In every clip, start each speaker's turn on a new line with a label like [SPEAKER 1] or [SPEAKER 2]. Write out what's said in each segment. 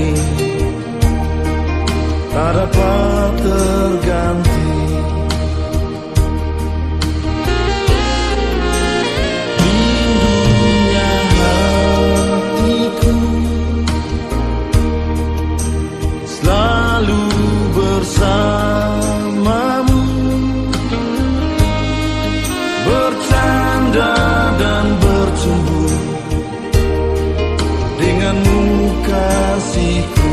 [SPEAKER 1] ini tak dapat terganti. Rindunya hatiku selalu bersamamu, bercanda dan bercumbu denganmu kasihku.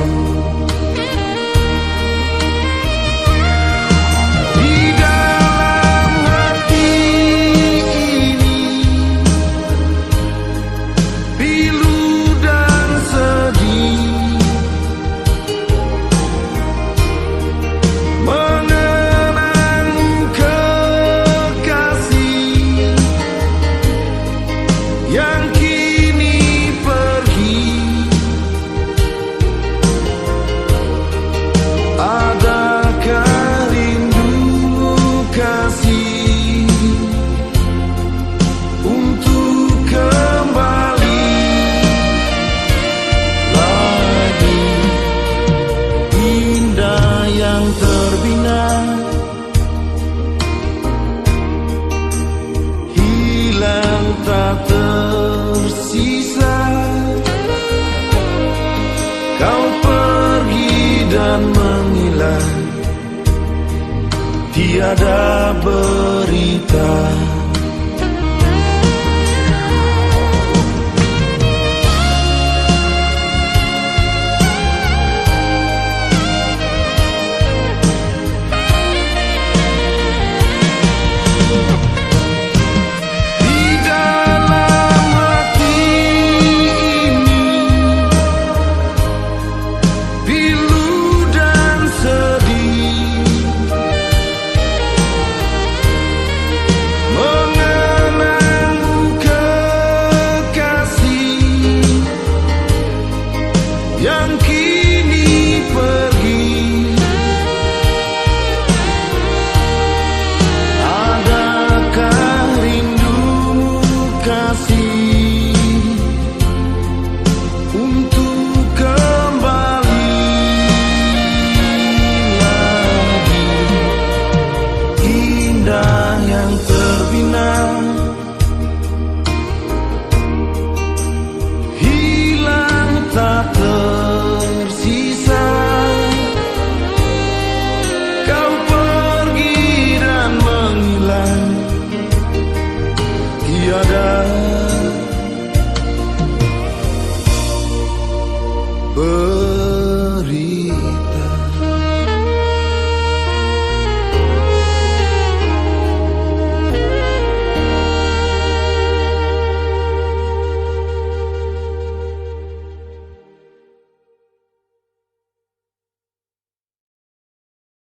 [SPEAKER 1] Di dalam hati ini pilu dan sedih, mengenangmu kekasih yang kini pergi. Adakah rindu kasih untuk kembali lagi? Indah yang terbina hilang tak tersisa. Kau pergi dan menghilang, tiada berita.